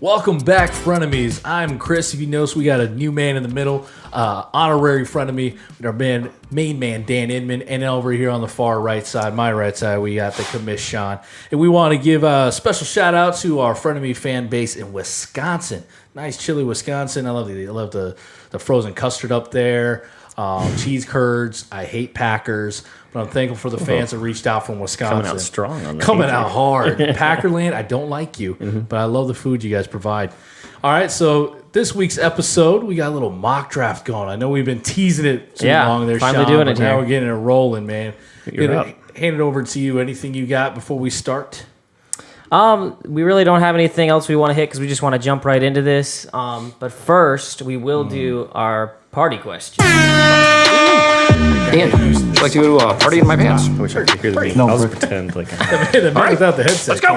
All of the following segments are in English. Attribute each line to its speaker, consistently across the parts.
Speaker 1: Welcome back, Frenemies. I'm Chris. If you notice, we got a new man in the middle, honorary frenemy, with our main man, Dan Inman. And over here on the far right side, my right side, we got the commish, Sean. And we want to give a special shout out to our frenemy fan base in Wisconsin. Nice, chilly Wisconsin. I love the frozen custard up there. Cheese curds. I hate Packers, but I'm thankful for the fans that reached out from Wisconsin.
Speaker 2: Coming out strong on that.
Speaker 1: Coming out hard. Packerland, I don't like you, but I love the food you guys provide. All right, so this week's episode, we got a little mock draft going. I know we've been teasing it too long there,
Speaker 2: finally
Speaker 1: Sean,
Speaker 2: doing
Speaker 1: but
Speaker 2: it
Speaker 1: now
Speaker 2: here.
Speaker 1: we're getting it rolling, man.
Speaker 2: You're up.
Speaker 1: Hand it over to you. Anything you got before we start?
Speaker 3: We really don't have anything else we want to hit because we just want to jump right into this. But first, we will do our party question.
Speaker 4: Dan, would you like to party in my pants?
Speaker 2: I wish I could hear the beat. I'll just pretend like I'm
Speaker 1: The man without the headset.
Speaker 4: Let's go.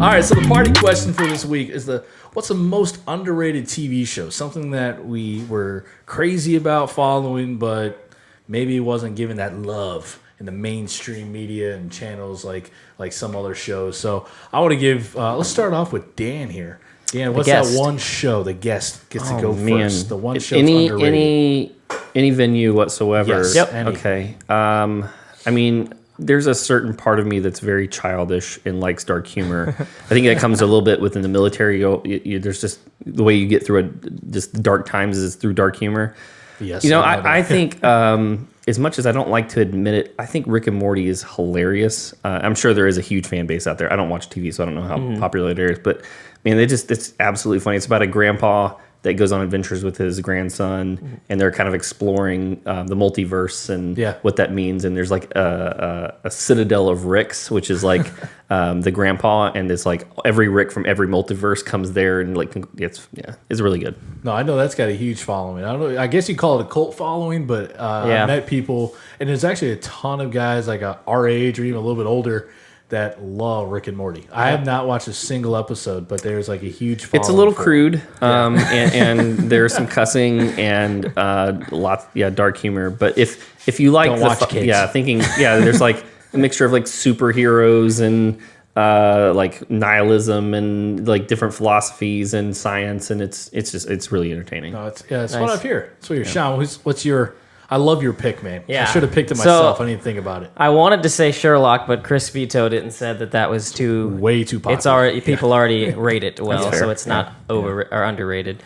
Speaker 1: All right, so the party question for this week is what's the most underrated TV show? Something that we were crazy about following, but maybe it wasn't given that love in the mainstream media and channels like some other shows. So I want to give. Let's start off with Dan here. Dan, what's that
Speaker 3: guest.
Speaker 1: one show the guest gets to go
Speaker 2: man.
Speaker 1: first? The one
Speaker 2: If
Speaker 1: show underrated.
Speaker 2: any venue whatsoever.
Speaker 1: Yes, Yep. any.
Speaker 2: Okay. I mean, there's a certain part of me that's very childish and likes dark humor. I think that comes a little bit within the military. There's just the way you get through just the dark times is through dark humor.
Speaker 1: Yes,
Speaker 2: You know,
Speaker 1: I know
Speaker 2: I
Speaker 1: that.
Speaker 2: think as much as I don't like to admit it, I think Rick and Morty is hilarious. I'm sure there is a huge fan base out there. I don't watch TV, so I don't know how popular it is. But, man, it's absolutely funny. It's about a grandpa that goes on adventures with his grandson, and they're kind of exploring the multiverse and what that means. And there's like a citadel of Ricks, which is like the grandpa, and it's like every Rick from every multiverse comes there, and like it's really good.
Speaker 1: No, I know that's got a huge following. I don't know. I guess you call it a cult following, but I met people, and there's actually a ton of guys like our age or even a little bit older that love Rick and Morty. I have not watched a single episode, but there's like a huge following.
Speaker 2: It's a little
Speaker 1: for it.
Speaker 2: crude, and there's some cussing and dark humor. But if you like
Speaker 1: Don't watch kids.
Speaker 2: there's like a mixture of like superheroes and like nihilism and like different philosophies and science, and it's really entertaining.
Speaker 1: No, it's what I've heard. So you're Sean. What's your? I love your pick, man.
Speaker 3: Yeah.
Speaker 1: I should have picked it
Speaker 3: So-
Speaker 1: myself. I didn't even think about it.
Speaker 3: I wanted to say Sherlock, but Chris vetoed it and said that was too
Speaker 1: Way too popular.
Speaker 3: It's already people already rate it well,
Speaker 2: fair.
Speaker 3: so it's not over or underrated.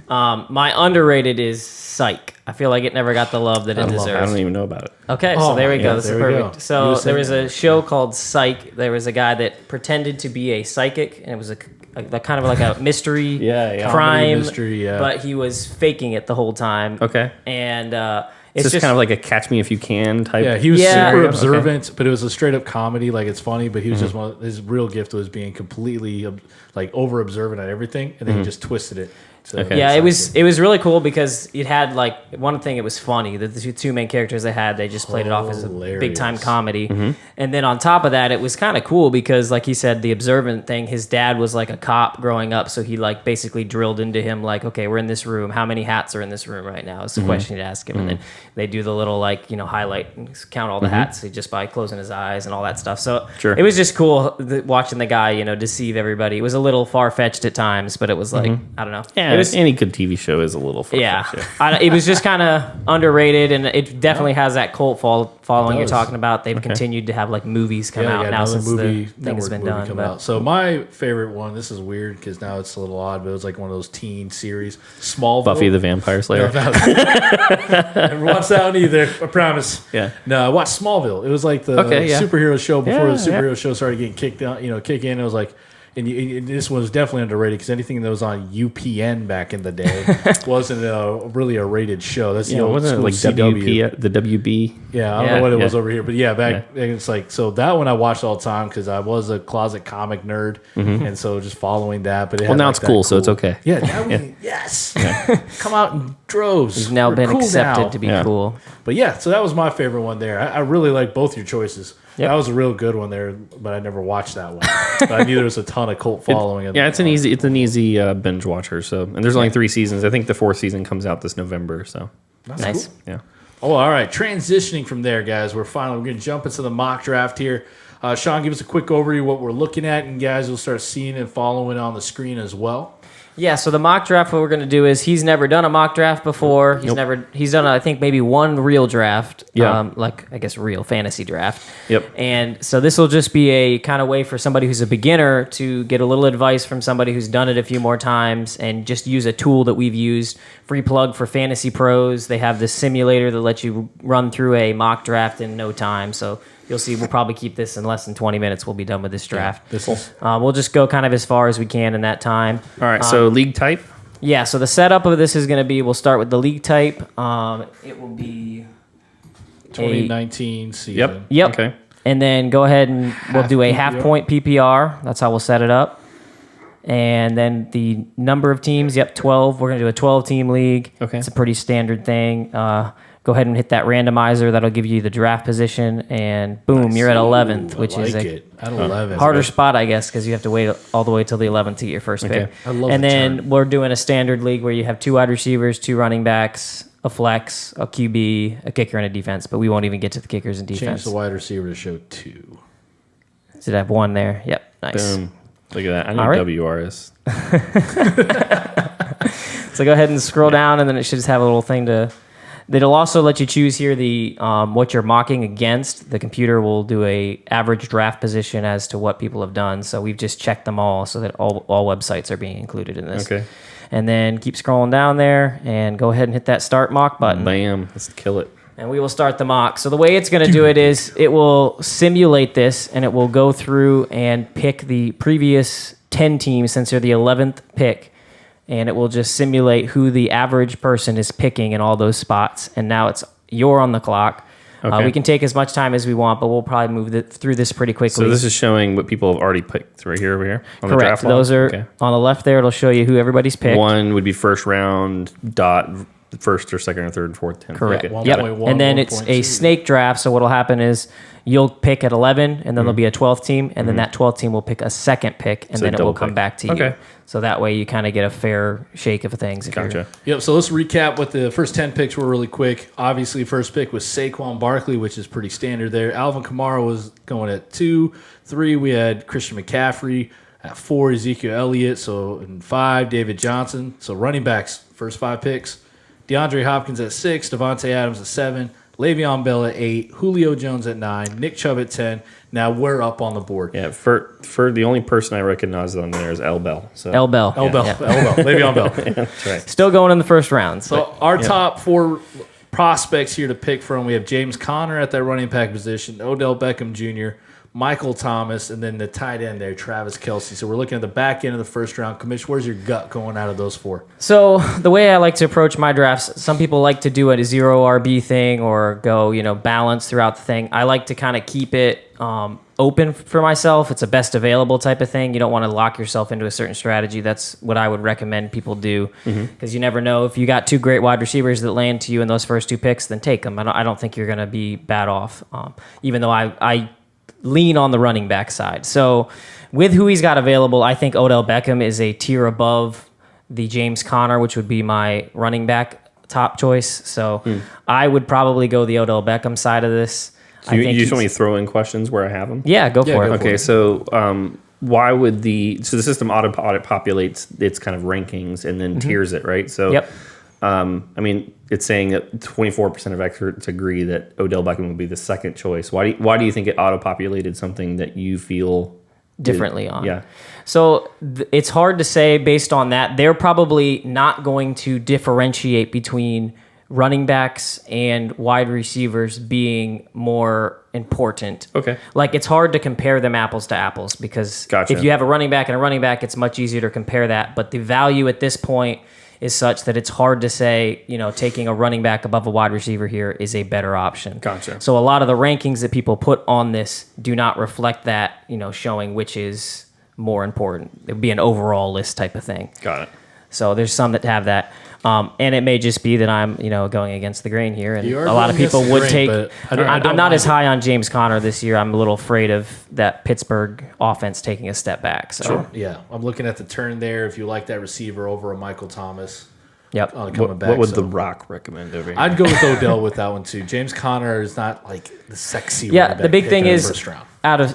Speaker 3: My underrated is Psych. I feel like it never got the love that it
Speaker 2: I
Speaker 3: deserves.
Speaker 2: don't even know about it.
Speaker 3: Okay,
Speaker 1: Oh,
Speaker 3: so there we
Speaker 1: yeah,
Speaker 3: go. This
Speaker 1: there
Speaker 3: is
Speaker 1: we
Speaker 3: perfect.
Speaker 1: go. You
Speaker 3: So
Speaker 1: were
Speaker 3: there was
Speaker 1: saying
Speaker 3: a show called Psych. There was a guy that pretended to be a psychic, and it was a kind of like a mystery
Speaker 2: Yeah.
Speaker 3: crime
Speaker 1: Comedy, mystery, yeah.
Speaker 3: but he was faking it the whole time.
Speaker 2: Okay.
Speaker 3: And
Speaker 2: It's just kind of like a Catch Me If You Can type.
Speaker 1: Yeah, he was
Speaker 3: Yeah.
Speaker 1: super
Speaker 3: Okay.
Speaker 1: observant, but it was a straight up comedy. Like it's funny, but he was just his real gift was being completely like over observant at everything, and then he just twisted it. So
Speaker 2: Okay.
Speaker 3: Yeah, it was really cool because it had like one thing. It was funny that the two main characters they had, they just played it off as a big time
Speaker 1: Hilarious.
Speaker 3: comedy, and then on top of that, it was kind of cool because, like he said, the observant thing. His dad was like a cop growing up, so he like basically drilled into him like, okay, we're in this room. How many hats are in this room right now? It's the question he'd ask him, and then they do the little like highlight and count all the hats just by closing his eyes and all that stuff. So
Speaker 2: Sure.
Speaker 3: it was just cool watching the guy deceive everybody. It was a little far fetched at times, but it was like I don't know.
Speaker 2: Yeah,
Speaker 3: It was,
Speaker 2: any good TV show is a little far-fetched.
Speaker 3: yeah, it was just kind of underrated, and it definitely has that cult following you're
Speaker 1: does.
Speaker 3: talking about. They've continued to have like movies come
Speaker 1: they
Speaker 3: out
Speaker 1: got
Speaker 3: now
Speaker 1: another
Speaker 3: since
Speaker 1: movie,
Speaker 3: the thing has
Speaker 1: network
Speaker 3: been
Speaker 1: movie
Speaker 3: done.
Speaker 1: coming
Speaker 3: But
Speaker 1: out. So my favorite one. This is weird because now it's a little odd, but it was like one of those teen series. Smallville.
Speaker 2: Buffy the Vampire Slayer.
Speaker 1: Never watched that one either. I promise.
Speaker 2: Yeah.
Speaker 1: No, I watched Smallville. It was like the
Speaker 2: Okay, yeah.
Speaker 1: superhero show before
Speaker 2: Yeah,
Speaker 1: the superhero show started getting kicked out. Kick in. It was like, and this one was definitely underrated because anything that was on UPN back in the day wasn't really a rated show. That's the
Speaker 2: Yeah,
Speaker 1: old
Speaker 2: wasn't it
Speaker 1: school
Speaker 2: like
Speaker 1: CW.
Speaker 2: the WB?
Speaker 1: Yeah, I don't
Speaker 3: Yeah.
Speaker 1: know what it was
Speaker 2: Yeah.
Speaker 1: over here, but yeah, back and it's like so that one I watched all the time because I was a closet comic nerd, and so just following that. But it had
Speaker 2: now
Speaker 1: like
Speaker 2: it's
Speaker 1: that
Speaker 2: cool, so it's okay.
Speaker 1: Yeah, now yes, come out in droves.
Speaker 3: you've now
Speaker 1: We're
Speaker 3: been
Speaker 1: cool
Speaker 3: accepted
Speaker 1: now.
Speaker 3: to be
Speaker 2: Yeah.
Speaker 3: cool.
Speaker 1: But yeah, so that was my favorite one there. I really like both your choices.
Speaker 3: Yep.
Speaker 1: That was a real good one there, but I never watched that one. But I knew there was a ton of cult following.
Speaker 2: Yeah, it's an easy binge watcher. So, and there's only 3 seasons. I think the 4th season comes out this November. So,
Speaker 1: That's
Speaker 3: Nice.
Speaker 1: cool.
Speaker 2: yeah.
Speaker 1: Oh, all right. Transitioning from there, guys, we're going to jump into the mock draft here. Sean, give us a quick overview of what we're looking at, and guys will start seeing and following on the screen as well.
Speaker 3: Yeah, so the mock draft, what we're going to do is he's never done a mock draft before. He's done, I think, maybe one real draft.
Speaker 2: Yeah.
Speaker 3: I guess real fantasy draft.
Speaker 2: Yep.
Speaker 3: And so this will just be a kind of way for somebody who's a beginner to get a little advice from somebody who's done it a few more times and just use a tool that we've used. Free plug for Fantasy Pros. They have this simulator that lets you run through a mock draft in no time. So you'll see we'll probably keep this in less than 20 minutes. We'll be done with this draft. We'll just go kind of as far as we can in that time.
Speaker 2: All right, so league type?
Speaker 3: Yeah, so the setup of this is going to be, we'll start with the league type. It will be
Speaker 1: 2019 season.
Speaker 3: Yep.
Speaker 2: Okay.
Speaker 3: And then go ahead and we'll do a half point PPR. That's how we'll set it up. And then the number of teams, 12. We're going to do a 12-team league.
Speaker 2: Okay.
Speaker 3: It's a pretty standard thing. Go ahead and hit that randomizer. That'll give you the draft position. And boom, you're at 11th, which is a
Speaker 1: at 11.
Speaker 3: harder spot, I guess, because you have to wait all the way till the 11th to get your first pick.
Speaker 1: I love
Speaker 3: and
Speaker 1: the
Speaker 3: then
Speaker 1: turn.
Speaker 3: we're doing a standard league where you have 2 wide receivers, 2 running backs, a flex, a QB, a kicker, and a defense. But we won't even get to the kickers and
Speaker 1: Change
Speaker 3: defense.
Speaker 1: the wide receiver to show 2.
Speaker 3: Did I have 1 there? Yep, nice.
Speaker 2: Boom. Look at that. I know
Speaker 3: All right.
Speaker 2: WRS.
Speaker 3: So go ahead and scroll down, and then it should just have a little thing to. That'll also let you choose here the what you're mocking against. The computer will do a average draft position as to what people have done. So we've just checked them all so that all websites are being included in this.
Speaker 2: Okay.
Speaker 3: And then keep scrolling down there and go ahead and hit that start mock button.
Speaker 2: Bam. Let's kill it.
Speaker 3: And we will start the mock. So the way it's going to do it is it will simulate this, and it will go through and pick the previous 10 teams since they're the 11th pick. And it will just simulate who the average person is picking in all those spots. And now you're on the clock.
Speaker 2: Okay.
Speaker 3: We can take as much time as we want, but we'll probably move through this pretty quickly.
Speaker 2: So this is showing what people have already picked right here, over here? On the
Speaker 3: correct.
Speaker 2: draft log?
Speaker 3: Those are
Speaker 2: Okay.
Speaker 3: on the left there. It'll show you who everybody's picked.
Speaker 2: 1 would be first round, first or second or third and fourth, 10th.
Speaker 3: Correct.
Speaker 2: Okay.
Speaker 3: Yep.
Speaker 1: 1.1,
Speaker 3: And then it's a
Speaker 1: 1.2.
Speaker 3: snake draft. So what'll happen is you'll pick at 11, and then there'll be a 12th team, and then that 12th team will pick a second pick, and
Speaker 2: So
Speaker 3: then it will
Speaker 2: double
Speaker 3: come
Speaker 2: pick.
Speaker 3: back to you.
Speaker 2: Okay.
Speaker 3: So that way you kind of get a fair shake of things. If you're-
Speaker 2: Gotcha.
Speaker 1: Yep, so let's recap what the first 10 picks were really quick. Obviously, first pick was Saquon Barkley, which is pretty standard there. Alvin Kamara was going at 2. 3, we had Christian McCaffrey. At 4, Ezekiel Elliott. So in 5, David Johnson. So running backs, first 5 picks. DeAndre Hopkins at 6, Devontae Adams at 7, Le'Veon Bell at 8, Julio Jones at 9, Nick Chubb at 10. Now we're up on the board.
Speaker 2: Yeah, for the only person I recognize on there is L Bell. So
Speaker 3: L Bell.
Speaker 1: L Bell,
Speaker 3: Yeah.
Speaker 1: L Bell, Le'Veon Bell.
Speaker 2: that's right.
Speaker 3: Still going in the first round.
Speaker 1: So our top 4 prospects here to pick from, we have James Conner at that running back position, Odell Beckham Jr., Michael Thomas, and then the tight end there, Travis Kelce. So we're looking at the back end of the first round. Commish, where's your gut going out of those 4?
Speaker 3: So the way I like to approach my drafts, some people like to do a 0 RB thing or go, balance throughout the thing. I like to kind of keep it open for myself. It's a best available type of thing. You don't want to lock yourself into a certain strategy. That's what I would recommend people do, because you never know. If you got 2 great wide receivers that land to you in those first 2 picks, then take them. I don't think you're going to be bad off, even though I lean on the running back side. So with who he's got available, I think Odell Beckham is a tier above the James Conner, which would be my running back top choice. So I would probably go the Odell Beckham side of this.
Speaker 2: So you just want me to throw in questions where I have them?
Speaker 3: Yeah, go for it.
Speaker 1: go for
Speaker 2: Okay, so why would the system auto populates its kind of rankings and then tiers it, right? So
Speaker 3: Yep.
Speaker 2: It's saying that 24% of experts agree that Odell Beckham would be the second choice. Why do you think it auto populated something that you feel
Speaker 3: Differently on.
Speaker 2: Yeah.
Speaker 3: So it's hard to say based on that. They're probably not going to differentiate between running backs and wide receivers being more important.
Speaker 2: Okay.
Speaker 3: Like, it's hard to compare them apples to apples, because
Speaker 2: Gotcha.
Speaker 3: if you have a running back and a running back, it's much easier to compare that. But the value at this point is such that it's hard to say, taking a running back above a wide receiver here is a better option.
Speaker 2: Gotcha.
Speaker 3: So a lot of the rankings that people put on this do not reflect that, showing which is more important. It would be an overall list type of thing.
Speaker 2: Got it.
Speaker 3: So there's some that have that. And it may just be that I'm, going against the grain here. And
Speaker 1: You are
Speaker 3: a lot of
Speaker 1: going
Speaker 3: people
Speaker 1: against the
Speaker 3: would
Speaker 1: grain,
Speaker 3: take...
Speaker 1: but I don't
Speaker 3: I'm not
Speaker 1: mind
Speaker 3: as
Speaker 1: it.
Speaker 3: high on James Conner this year. I'm a little afraid of that Pittsburgh offense taking a step back. So
Speaker 1: Yeah, I'm looking at the turn there. If you like that receiver over a Michael Thomas.
Speaker 3: Yep.
Speaker 1: coming back.
Speaker 2: What would
Speaker 1: so.
Speaker 2: The Rock recommend over here?
Speaker 1: I'd go with Odell with that one too. James Conner is not like the sexy.
Speaker 3: Yeah,
Speaker 1: running
Speaker 3: the
Speaker 1: back
Speaker 3: big
Speaker 1: pick
Speaker 3: thing
Speaker 1: in the
Speaker 3: is
Speaker 1: first round.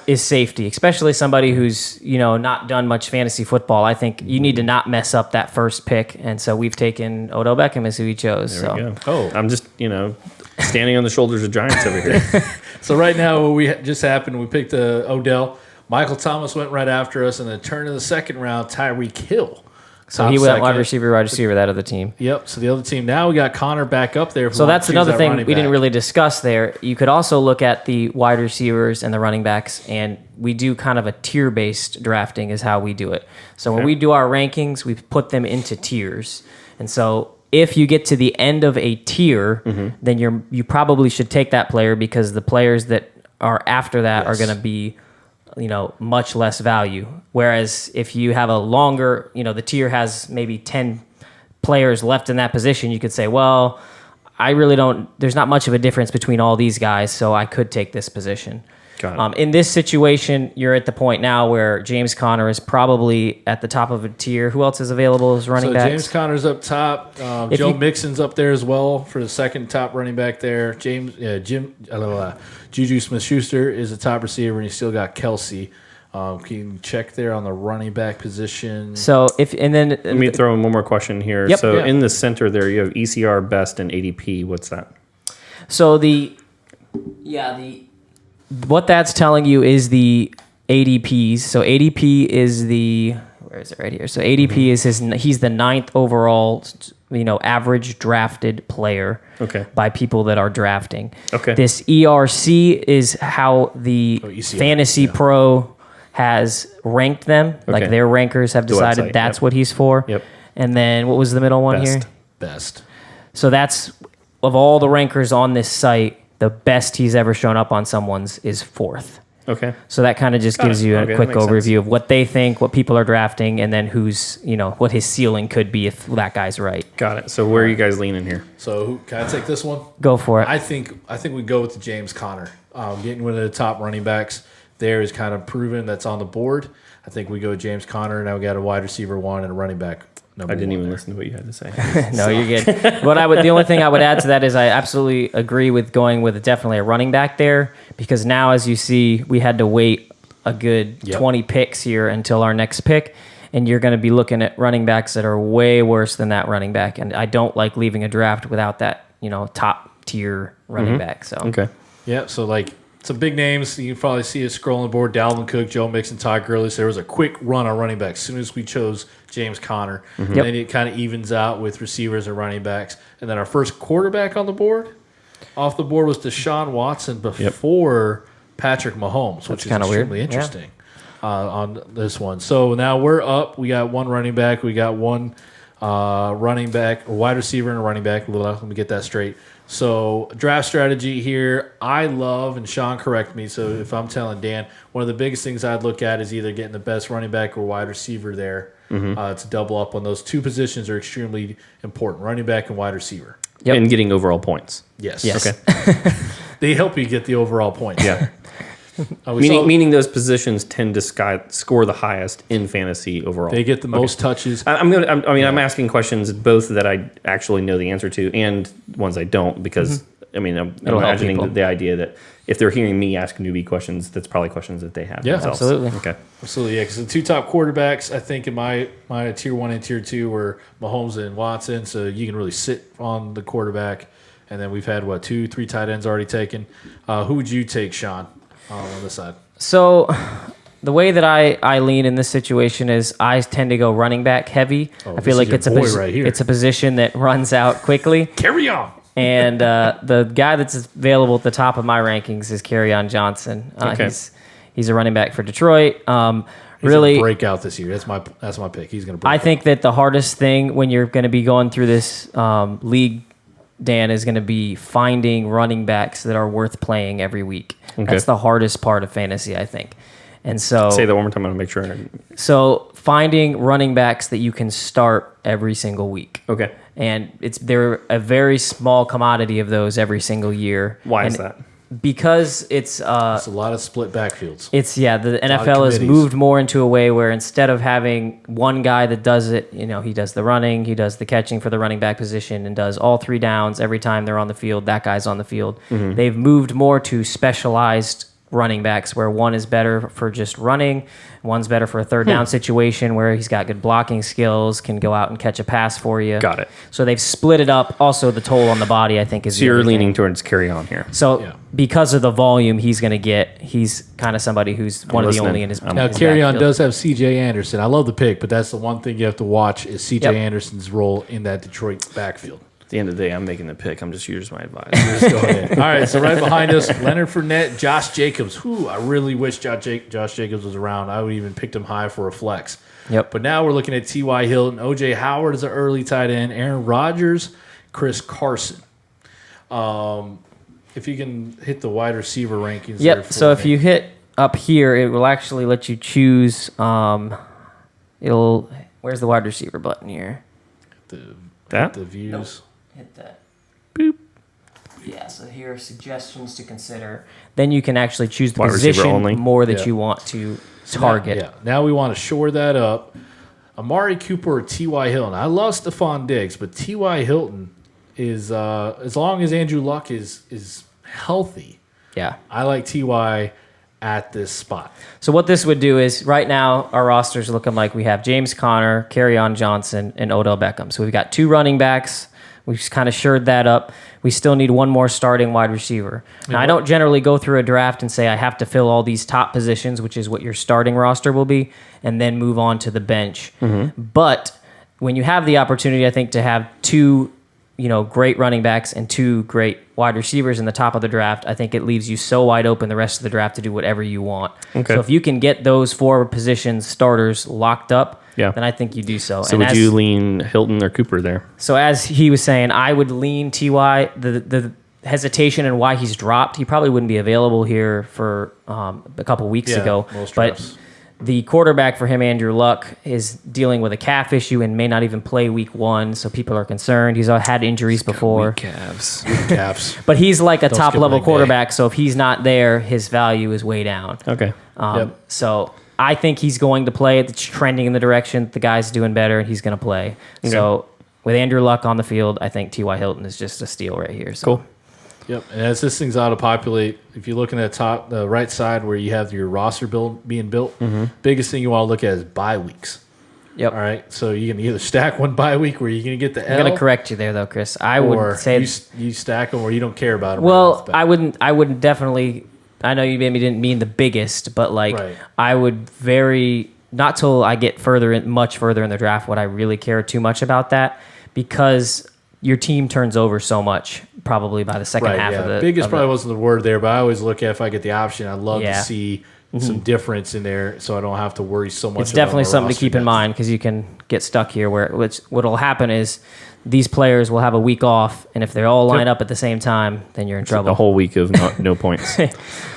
Speaker 3: is safety, especially somebody who's not done much fantasy football. I think you need to not mess up that first pick, and so we've taken Odell Beckham as who we chose.
Speaker 2: There we
Speaker 3: So
Speaker 2: go.
Speaker 1: Oh.
Speaker 2: I'm just standing on the shoulders of giants over here.
Speaker 1: So right now, what just happened, we picked Odell. Michael Thomas went right after us, and then turn of the second round, Tyreek Hill.
Speaker 3: So he went wide receiver, that other team.
Speaker 1: Yep. So the other team now we got Connor back up there.
Speaker 3: So that's another thing we didn't really discuss there. You could also look at the wide receivers and the running backs, and we do kind of a tier-based drafting is how we do it. So when we do our rankings, we put them into tiers. And so if you get to the end of a tier, then you probably should take that player because the players that are after that are going to be much less value. Whereas if you have a longer, the tier has maybe 10 players left in that position, you could say, well, there's not much of a difference between all these guys, so I could take this position.
Speaker 2: Got it.
Speaker 3: In this situation, you're at the point now where James Conner is probably at the top of a tier. Who else is available as running backs?
Speaker 1: James Conner's up top. Joe Mixon's up there as well for the second top running back there. Juju Smith-Schuster is the top receiver, and you still got Kelsey. Can you check there on the running back position?
Speaker 3: So
Speaker 2: Let me throw in one more question here.
Speaker 3: Yep.
Speaker 2: So
Speaker 1: Yeah.
Speaker 2: in the center there, you have ECR, best, and ADP. What's that?
Speaker 3: So what that's telling you is the ADPs. So ADP is where is it right here? So ADP is he's the 9th overall, average drafted player.
Speaker 2: Okay.
Speaker 3: By people that are drafting.
Speaker 2: Okay.
Speaker 3: This ERC is how the
Speaker 1: ECR,
Speaker 3: Fantasy Pro has ranked them. Like
Speaker 2: Okay.
Speaker 3: their rankers have decided
Speaker 2: website,
Speaker 3: that's
Speaker 2: yep.
Speaker 3: what he's for.
Speaker 2: Yep.
Speaker 3: And then what was the middle one
Speaker 2: Best.
Speaker 3: here?
Speaker 1: Best.
Speaker 3: So that's, of all the rankers on this site, the best he's ever shown up on someone's is 4th.
Speaker 2: Okay.
Speaker 3: So that kind of just gives you a
Speaker 2: Okay,
Speaker 3: quick
Speaker 2: that makes
Speaker 3: overview
Speaker 2: sense.
Speaker 3: of what they think, what people are drafting, and then who's, what his ceiling could be if that guy's right.
Speaker 2: Got it. So where are you guys leaning here?
Speaker 1: So can I take this one?
Speaker 3: Go for it.
Speaker 1: I think we go with the James Conner. Getting one of the top running backs there is kind of proven that's on the board. I think we go with James Conner. Now we got a wide receiver 1 and a running back number
Speaker 2: I didn't
Speaker 1: 1
Speaker 2: even
Speaker 1: there.
Speaker 2: listen to what you had to say.
Speaker 3: No, you're good. The only thing I would add to that is I absolutely agree with going with definitely a running back there because now, as you see, we had to wait a good 20 picks here until our next pick, and you're going to be looking at running backs that are way worse than that running back, and I don't like leaving a draft without that top tier running back. So
Speaker 2: Okay.
Speaker 1: Yeah, so some big names. You can probably see it scrolling the board. Dalvin Cook, Joe Mixon, Todd Gurley. So there was a quick run on running backs as soon as we chose James Conner.
Speaker 3: Yep.
Speaker 1: Then it kind of evens out with receivers and running backs. And then our first quarterback on the board, off the board was Deshaun Watson before Patrick Mahomes, which is
Speaker 3: kinda weird.
Speaker 1: extremely interesting on this one. So now we're up. We got one running back. We got one running back, a wide receiver and a running back. Let me get that straight. So draft strategy here, I love, and Sean correct me, so if I'm telling Dan, one of the biggest things I'd look at is either getting the best running back or wide receiver there to double up on those two positions are extremely important, running back and wide receiver.
Speaker 3: Yep.
Speaker 2: And getting overall points.
Speaker 1: Yes.
Speaker 3: Yes.
Speaker 2: Okay.
Speaker 1: They help you get the overall points.
Speaker 2: Yeah. Meaning those positions tend to score the highest in fantasy overall.
Speaker 1: they get the most touches.
Speaker 2: I'm asking questions both that I actually know the answer to and ones I don't because I'm
Speaker 3: help
Speaker 2: imagining
Speaker 3: people.
Speaker 2: the idea that if they're hearing me ask newbie questions, that's probably questions that they have.
Speaker 1: Yeah,
Speaker 2: themselves.
Speaker 3: absolutely.
Speaker 2: Okay.
Speaker 1: Absolutely, yeah. Because the two top quarterbacks, I think, in my tier 1 and tier 2 were Mahomes and Watson. So you can really sit on the quarterback. And then we've had, 2-3 tight ends already taken. Who would you take, Sean, on this side?
Speaker 3: So the way that I lean in this situation is I tend to go running back heavy.
Speaker 1: Oh,
Speaker 3: I feel
Speaker 1: this
Speaker 3: like
Speaker 1: is your boy right here.
Speaker 3: it's a position that runs out quickly.
Speaker 1: Carry on.
Speaker 3: And the guy that's available at the top of my rankings is Kerryon Johnson.
Speaker 2: Okay.
Speaker 3: He's a running back for Detroit.
Speaker 1: He's
Speaker 3: Really,
Speaker 1: gonna break out this year. That's my pick. He's going to break
Speaker 3: I
Speaker 1: out.
Speaker 3: think that the hardest thing when you're going to be going through this league, Dan, is going to be finding running backs that are worth playing every week.
Speaker 2: Okay.
Speaker 3: That's the hardest part of fantasy, I think. And so,
Speaker 2: Say that one more time. I'm going to make sure.
Speaker 3: so finding running backs that you can start every single week.
Speaker 2: Okay.
Speaker 3: And they're a very small commodity of those every single year.
Speaker 2: Why
Speaker 3: And
Speaker 2: is that?
Speaker 3: because it's
Speaker 1: It's a lot of split backfields.
Speaker 3: the
Speaker 1: lot of
Speaker 3: NFL has
Speaker 1: committees.
Speaker 3: moved more into a way where instead of having one guy that does it, he does the running, he does the catching for the running back position, and does all 3 downs every time they're on the field. That guy's on the field. They've moved more to specialized running backs where one is better for just running, one's better for a third down situation where he's got good blocking skills, can go out and catch a pass for you.
Speaker 2: Got it.
Speaker 3: So they've split it up. Also, the toll on the body, I think, is
Speaker 2: So
Speaker 3: the
Speaker 2: you're
Speaker 3: other thing.
Speaker 2: leaning towards carry on here.
Speaker 3: So
Speaker 1: Yeah.
Speaker 3: because of the volume he's going to get, he's kind of somebody who's one of the
Speaker 2: listening.
Speaker 3: only in his
Speaker 2: I'm-
Speaker 1: Now,
Speaker 3: his
Speaker 1: Carry-On
Speaker 3: backfield.
Speaker 1: does have C.J. Anderson. I love the pick, but that's the one thing you have to watch is C.J.
Speaker 3: Yep.
Speaker 1: Anderson's role in that Detroit backfield.
Speaker 2: At the end of the day, I'm making the pick. I'm just here's my advice.
Speaker 1: Just go ahead. All right, so right behind us, Leonard Fournette, Josh Jacobs. Whew, I really wish Josh Jacobs was around. I would even picked him high for a flex.
Speaker 3: Yep.
Speaker 1: But now we're looking at T.Y. Hilton, O.J. Howard is an early tight end, Aaron Rodgers, Chris Carson. If you can hit the wide receiver rankings. there
Speaker 3: Yep.
Speaker 1: for
Speaker 3: So if
Speaker 1: me.
Speaker 3: you hit up here, it will actually let you choose. Where's the wide receiver button here?
Speaker 2: That?
Speaker 1: the views.
Speaker 3: Hit that.
Speaker 2: Boop.
Speaker 3: Yeah. So here are suggestions to consider. Then you can actually choose the
Speaker 2: Wide receiver
Speaker 3: position
Speaker 2: only.
Speaker 3: more that
Speaker 1: Yeah.
Speaker 3: you want to target.
Speaker 1: Yeah. Now we want to shore that up. Amari Cooper or T.Y. Hilton. I love Stephon Diggs, but T.Y. Hilton is as long as Andrew Luck is healthy.
Speaker 3: Yeah.
Speaker 1: I like T.Y. at this spot.
Speaker 3: So what this would do is right now our roster's looking like we have James Conner, Kerryon Johnson, and Odell Beckham. So we've got 2 running backs. We've just kind of shored that up. We still need one more starting wide receiver. Now, I don't generally go through a draft and say I have to fill all these top positions, which is what your starting roster will be, and then move on to the bench. But when you have the opportunity, I think, to have 2 great running backs and 2 great wide receivers in the top of the draft, I think it leaves you so wide open the rest of the draft to do whatever you want.
Speaker 2: Okay.
Speaker 3: So if you can get those 4 position starters locked up,
Speaker 2: Yeah.
Speaker 3: then I think you do so.
Speaker 2: So
Speaker 3: And
Speaker 2: would you lean Hilton or Cooper there?
Speaker 3: so as he was saying, I would lean Ty. The hesitation and why he's dropped, he probably wouldn't be available here for a couple weeks
Speaker 1: Yeah,
Speaker 3: ago.
Speaker 1: most
Speaker 3: But
Speaker 1: drafts.
Speaker 3: the quarterback for him, Andrew Luck, is dealing with a calf issue and may not even play week 1. So people are concerned. He's had injuries before.
Speaker 2: Calves.
Speaker 1: Caps.
Speaker 3: But he's like a
Speaker 1: Don't
Speaker 3: top
Speaker 1: skip
Speaker 3: level
Speaker 1: leg day.
Speaker 3: quarterback. So if he's not there, his value is way down.
Speaker 2: Okay.
Speaker 1: Yep.
Speaker 3: So I think he's going to play. It's trending in the direction the guy's doing better, and he's going to play. So with Andrew Luck on the field, I think T.Y. Hilton is just a steal right here. So.
Speaker 2: Cool.
Speaker 1: Yep. And as this thing's auto-populate, if you're looking at the right side where you have your roster being built, biggest thing you want to look at is bye weeks.
Speaker 3: Yep.
Speaker 1: All right. So you can either stack one bye week where you're going to get the
Speaker 3: I'm
Speaker 1: L,
Speaker 3: going to correct you there, though, Chris. I
Speaker 1: or
Speaker 3: would say.
Speaker 1: you stack them or you don't care about them.
Speaker 3: Well, I wouldn't definitely. I know you maybe didn't mean the biggest, but like
Speaker 1: Right.
Speaker 3: I would not till I get much further in the draft would I really care too much about that, because your team turns over so much probably by the second
Speaker 1: Right,
Speaker 3: half
Speaker 1: yeah.
Speaker 3: of the.
Speaker 1: Biggest
Speaker 3: of the-
Speaker 1: probably wasn't the word there, but I always look at if I get the option, I'd love
Speaker 3: Yeah.
Speaker 1: to see some difference in there so I don't have to worry so much
Speaker 3: It's
Speaker 1: about
Speaker 3: definitely
Speaker 1: my
Speaker 3: something to
Speaker 1: roster
Speaker 3: keep in
Speaker 1: depth.
Speaker 3: mind, because you can get stuck here. What'll happen is these players will have a week off, and if they all line up at the same time, then you're in
Speaker 2: A
Speaker 3: trouble.
Speaker 2: whole week of no points.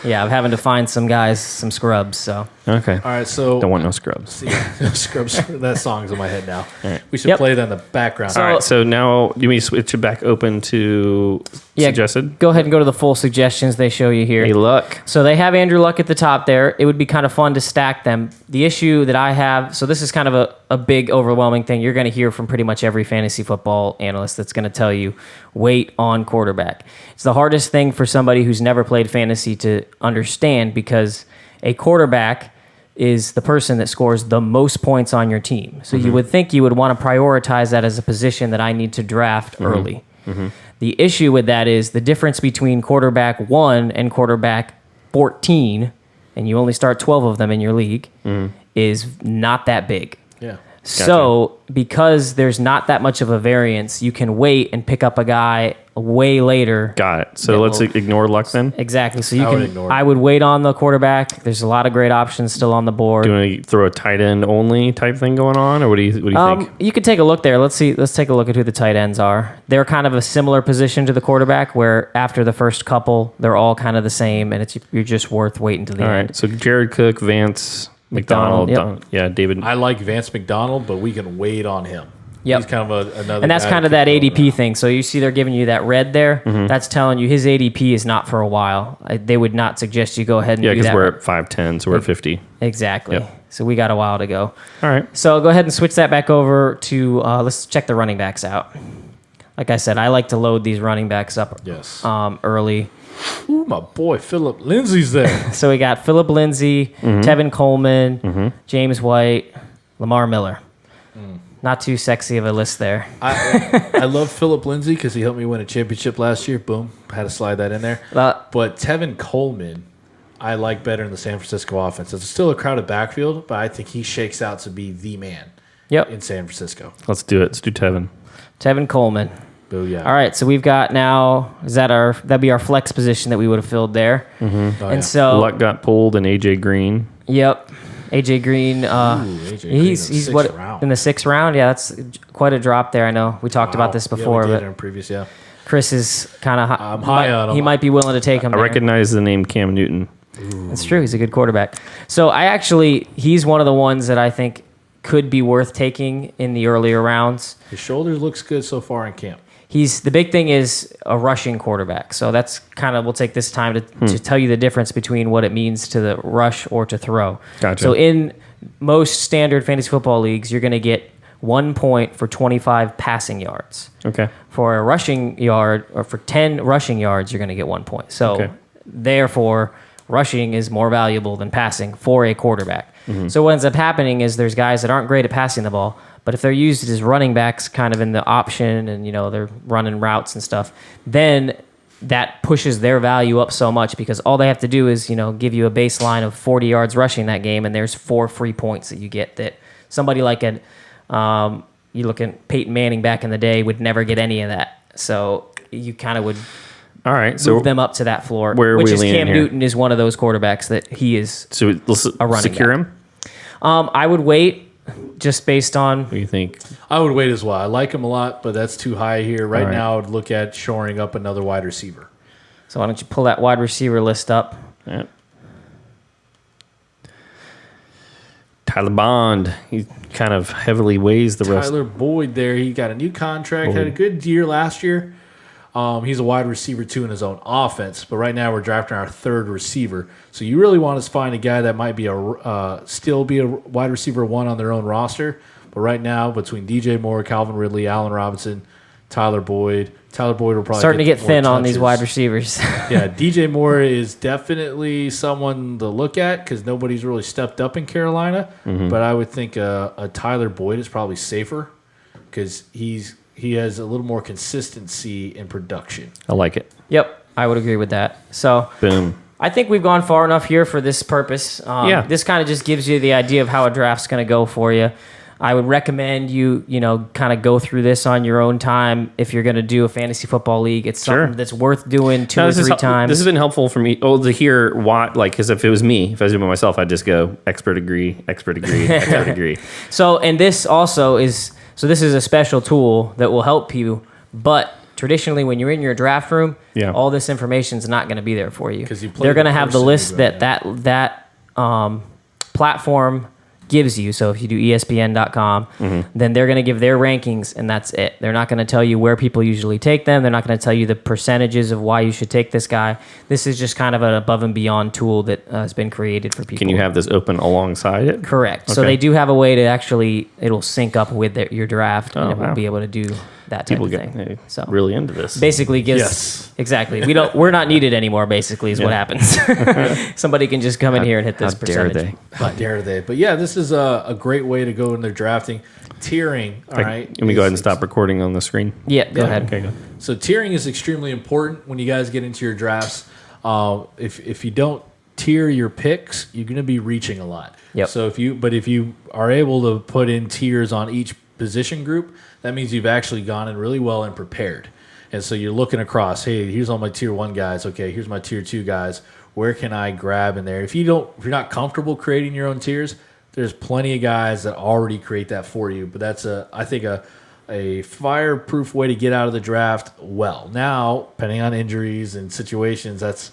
Speaker 3: Yeah, I'm having to find some guys, some scrubs. So
Speaker 2: Okay.
Speaker 1: All right, so
Speaker 2: Don't want no scrubs.
Speaker 1: See, Scrubs. That song's in my head now. We should
Speaker 3: Yep.
Speaker 1: play that in the background.
Speaker 2: All right. So now you mean switch it back open to
Speaker 3: yeah,
Speaker 2: suggested?
Speaker 3: go ahead and go to the full suggestions they show you here.
Speaker 2: Hey, Luck.
Speaker 3: So they have Andrew Luck at the top there. It would be kind of fun to stack them. The issue that I have, so this is kind of a big, overwhelming thing. You're going to hear from pretty much every fantasy football analyst that's going to tell you, wait on quarterback. It's the hardest thing for somebody who's never played fantasy to understand, because a quarterback is the person that scores the most points on your team. So you would think you would want to prioritize that as a position that I need to draft early. The issue with that is the difference between quarterback 1 and quarterback 14, and you only start 12 of them in your league, is not that big.
Speaker 1: Yeah.
Speaker 3: So because there's not that much of a variance, you can wait and pick up a guy way later.
Speaker 2: Got it. So
Speaker 3: Yeah,
Speaker 2: let's
Speaker 3: well-
Speaker 2: ignore Luck then.
Speaker 3: Exactly. So you
Speaker 1: I would
Speaker 3: can.
Speaker 1: ignore it.
Speaker 3: I would wait on the quarterback. There's a lot of great options still on the board.
Speaker 2: Do you want to throw a tight end only type thing going on, or what do you think?
Speaker 3: You could take a look there. Let's see. Let's take a look at who the tight ends are. They're kind of a similar position to the quarterback, where after the first couple, they're all kind of the same, and you're just worth waiting to the
Speaker 2: All
Speaker 3: end.
Speaker 2: right. So Jared Cook, Vance, McDonald.
Speaker 3: McDonald,
Speaker 2: Yeah, David.
Speaker 1: I like Vance McDonald, but we can wait on him.
Speaker 3: Yep.
Speaker 1: He's kind of another.
Speaker 3: And that's
Speaker 1: guy
Speaker 3: kind of
Speaker 1: that
Speaker 3: that
Speaker 1: can go
Speaker 3: ADP
Speaker 1: around.
Speaker 3: thing. So you see they're giving you that red there. That's telling you his ADP is not for a while. They would not suggest you go ahead and
Speaker 2: Yeah,
Speaker 3: do
Speaker 2: because
Speaker 3: that.
Speaker 2: we're at 5'10", so we're at 50.
Speaker 3: Exactly.
Speaker 2: Yep.
Speaker 3: So we got a while to go.
Speaker 2: All right.
Speaker 3: So go ahead and switch that back over to let's check the running backs out. Like I said, I like to load these running backs up
Speaker 1: Yes.
Speaker 3: early.
Speaker 1: Ooh, my boy Philip Lindsay's there.
Speaker 3: So we got Philip Lindsay, Tevin Coleman, James White, Lamar Miller. Not too sexy of a list there.
Speaker 1: I love Philip Lindsay because he helped me win a championship last year. Boom, had to slide that in there. But Tevin Coleman, I like better in the San Francisco offense. It's still a crowded backfield, but I think he shakes out to be the man
Speaker 3: Yep.
Speaker 1: in San Francisco.
Speaker 2: Let's do it. Let's do Tevin.
Speaker 3: Tevin Coleman.
Speaker 1: Booyah.
Speaker 3: All right, so we've got now that'd be our flex position that we would have filled there.
Speaker 1: Oh, yeah.
Speaker 3: And so
Speaker 2: Luck got pulled and AJ Green.
Speaker 3: yep. AJ Green,
Speaker 1: AJ Green in the
Speaker 3: he's
Speaker 1: sixth
Speaker 3: what
Speaker 1: round.
Speaker 3: in the 6th round. Yeah, that's quite a drop there. I know we talked about this before,
Speaker 1: yeah, we did
Speaker 3: but
Speaker 1: in previous, yeah.
Speaker 3: Chris is kind of
Speaker 1: I'm high on him.
Speaker 3: He might be willing to take him.
Speaker 2: I
Speaker 3: there.
Speaker 2: recognize the name Cam Newton.
Speaker 3: It's true. He's a good quarterback. So he's one of the ones that I think could be worth taking in the earlier rounds.
Speaker 1: His shoulders looks good so far in camp.
Speaker 3: The big thing is a rushing quarterback. So that's kind of, we'll take this time to tell you the difference between what it means to the rush or to throw.
Speaker 2: Gotcha.
Speaker 3: So in most standard fantasy football leagues, you're going to get 1 point for 25 passing yards.
Speaker 2: Okay.
Speaker 3: For a rushing yard or for 10 rushing yards, you're going to get 1 point. So
Speaker 2: Okay.
Speaker 3: therefore, rushing is more valuable than passing for a quarterback. So what ends up happening is there's guys that aren't great at passing the ball, but if they're used as running backs kind of in the option and, they're running routes and stuff, then that pushes their value up so much because all they have to do is, give you a baseline of 40 yards rushing that game, and there's 4 free points that you get that somebody like you look at Peyton Manning back in the day would never get any of that. So you kind of would
Speaker 2: All right. So
Speaker 3: move them up to that floor,
Speaker 2: where are
Speaker 3: which
Speaker 2: we
Speaker 3: is
Speaker 2: leaning
Speaker 3: Cam
Speaker 2: here?
Speaker 3: Newton is one of those quarterbacks that he is.
Speaker 2: So let's
Speaker 3: a running
Speaker 2: secure
Speaker 3: back.
Speaker 2: him.
Speaker 3: I would wait just based on
Speaker 2: What do you think?
Speaker 1: I would wait as well. I like him a lot, but that's too high here. Right
Speaker 2: All right.
Speaker 1: now, I would look at shoring up another wide receiver.
Speaker 3: So why don't you pull that wide receiver list up?
Speaker 2: Yeah. Tyler Bond. He kind of heavily weighs the rest.
Speaker 1: Tyler Boyd there. He got a new contract, had a good year last year. He's a wide receiver, too, in his own offense. But right now, we're drafting our third receiver. So you really want to find a guy that might be still be a wide receiver 1 on their own roster. But right now, between DJ Moore, Calvin Ridley, Allen Robinson, Tyler Boyd will probably
Speaker 3: Starting to get
Speaker 1: more
Speaker 3: thin on these
Speaker 1: touches.
Speaker 3: wide receivers.
Speaker 1: Yeah, DJ Moore is definitely someone to look at because nobody's really stepped up in Carolina. But I would think a Tyler Boyd is probably safer because he has a little more consistency in production.
Speaker 2: I like it.
Speaker 3: Yep, I would agree with that. So
Speaker 2: Boom.
Speaker 3: I think we've gone far enough here for this purpose.
Speaker 2: Yeah.
Speaker 3: This kind of just gives you the idea of how a draft's going to go for you. I would recommend you kind of go through this on your own time if you're going to do a fantasy football league. It's something
Speaker 2: Sure.
Speaker 3: that's worth doing 2
Speaker 2: No,
Speaker 3: or
Speaker 2: this is
Speaker 3: 3 times.
Speaker 2: This has been helpful for me. To hear what, because if it was me, if I was doing it myself, I'd just go expert degree, expert degree, expert degree.
Speaker 3: So, and this also is, so this is a special tool that will help you, but traditionally when you're in your draft room,
Speaker 2: Yeah.
Speaker 3: all this information is not going to be there for you.
Speaker 1: 'Cause you play
Speaker 3: They're going to
Speaker 1: the
Speaker 3: have the
Speaker 1: person
Speaker 3: list
Speaker 1: you're
Speaker 3: that
Speaker 1: gonna-
Speaker 3: that platform gives you. So if you do ESPN.com, then they're going to give their rankings and that's it. They're not going to tell you where people usually take them. They're not going to tell you the percentages of why you should take this guy. This is just kind of an above and beyond tool that has been created for people.
Speaker 2: Can you have this open alongside it?
Speaker 3: Correct. So
Speaker 2: Okay.
Speaker 3: they do have a way to actually, it'll sync up with your draft, and
Speaker 2: Oh,
Speaker 3: it will
Speaker 2: wow.
Speaker 3: be able to do that type
Speaker 2: People
Speaker 3: of
Speaker 2: get
Speaker 3: thing. So
Speaker 2: really into this.
Speaker 3: basically gives
Speaker 1: Yes.
Speaker 3: exactly. We're not needed anymore. Basically, is what
Speaker 2: Yeah.
Speaker 3: happens. Somebody can just come in here and hit this
Speaker 2: How dare
Speaker 3: percentage.
Speaker 2: they?
Speaker 1: How dare they? But yeah, this is a great way to go in their drafting. Tiering, all right.
Speaker 2: Let me go ahead and stop recording on the screen.
Speaker 3: Yeah, go ahead.
Speaker 2: Okay, go.
Speaker 1: So tiering is extremely important when you guys get into your drafts. If you don't tier your picks, you're going to be reaching a lot.
Speaker 3: Yep.
Speaker 1: So if you are able to put in tiers on each position group, that means you've actually gone in really well and prepared. And so you're looking across. Hey, here's all my tier 1 guys. Okay, here's my tier 2 guys. Where can I grab in there? If you're not comfortable creating your own tiers, there's plenty of guys that already create that for you. But that's I think a fireproof way to get out of the draft well. Now, depending on injuries and situations, that's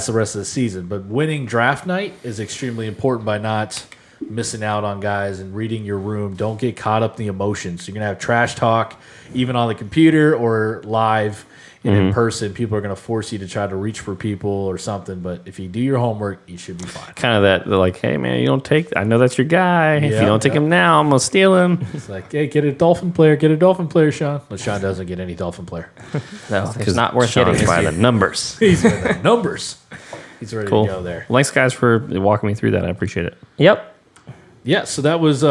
Speaker 1: the rest of the season. But winning draft night is extremely important by not missing out on guys and reading your room. Don't get caught up in the emotions. You're gonna have trash talk, even on the computer or live. And in person, people are going to force you to try to reach for people or something. But if you do your homework, you should be fine.
Speaker 2: Kind of that, they're like, hey, man, you don't take, I know that's your guy. If you
Speaker 1: Yeah,
Speaker 2: don't take
Speaker 1: yeah.
Speaker 2: him now, I'm going to steal him.
Speaker 1: It's like, hey, get a Dolphin player, Sean. But Sean doesn't get any Dolphin player.
Speaker 3: No, it's not worth getting
Speaker 2: Sean's
Speaker 3: this
Speaker 2: by
Speaker 3: year.
Speaker 2: the numbers.
Speaker 1: He's with the numbers. He's ready
Speaker 2: Cool.
Speaker 1: to go there.
Speaker 2: Thanks, guys, for walking me through that. I appreciate it.
Speaker 3: Yep.
Speaker 1: Yeah, so that was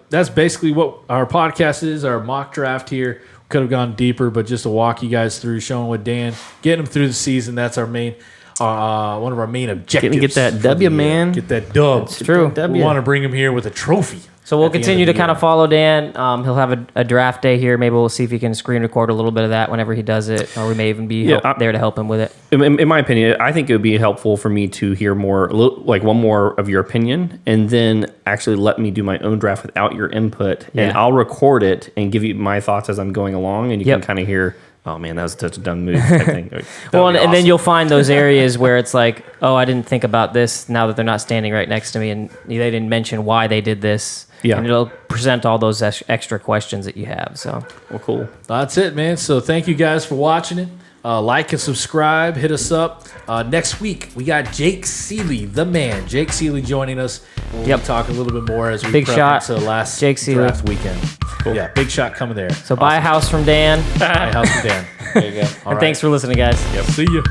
Speaker 1: that's basically what our podcast is, our mock draft here. Could have gone deeper, but just to walk you guys through, showing with Dan, getting them through the season. That's our main, one of our main objectives.
Speaker 2: Get that
Speaker 1: for the
Speaker 2: W,
Speaker 1: year.
Speaker 2: man.
Speaker 1: Get that dub.
Speaker 3: It's true.
Speaker 1: We want to bring him here with a trophy.
Speaker 3: So we'll
Speaker 1: at the end
Speaker 3: continue
Speaker 1: of
Speaker 3: to
Speaker 1: the
Speaker 3: kind
Speaker 1: year.
Speaker 3: of follow Dan. He'll have a draft day here. Maybe we'll see if he can screen record a little bit of that whenever he does it, or we may even be there to help him with it.
Speaker 2: In my opinion, I think it would be helpful for me to hear more, like one more of your opinion, and then actually let me do my own draft without your input, and
Speaker 3: Yeah.
Speaker 2: I'll record it and give you my thoughts as I'm going along, and you
Speaker 3: Yep.
Speaker 2: can kind of hear, oh man, that was such a dumb move type thing. That
Speaker 3: Well,
Speaker 2: would be
Speaker 3: and then
Speaker 2: awesome.
Speaker 3: you'll find those areas where it's like, oh, I didn't think about this now that they're not standing right next to me, and they didn't mention why they did this.
Speaker 2: Yeah.
Speaker 3: And it'll present all those extra questions that you have. So
Speaker 2: Well, cool.
Speaker 1: That's it, man. So thank you guys for watching it. Like and subscribe. Hit us up. Next week, we got Jake Seeley, the man. Jake Seeley joining us. We'll
Speaker 3: Yep.
Speaker 1: talk a little bit more as we
Speaker 3: Big
Speaker 1: prep
Speaker 3: shot.
Speaker 1: into last
Speaker 3: Jake Seeley.
Speaker 1: draft weekend. Yeah, big shot coming there.
Speaker 3: buy a house from Dan.
Speaker 1: Hi, how's it, Dan?
Speaker 2: There you go.
Speaker 1: All right.
Speaker 3: Thanks for listening, guys.
Speaker 1: See you.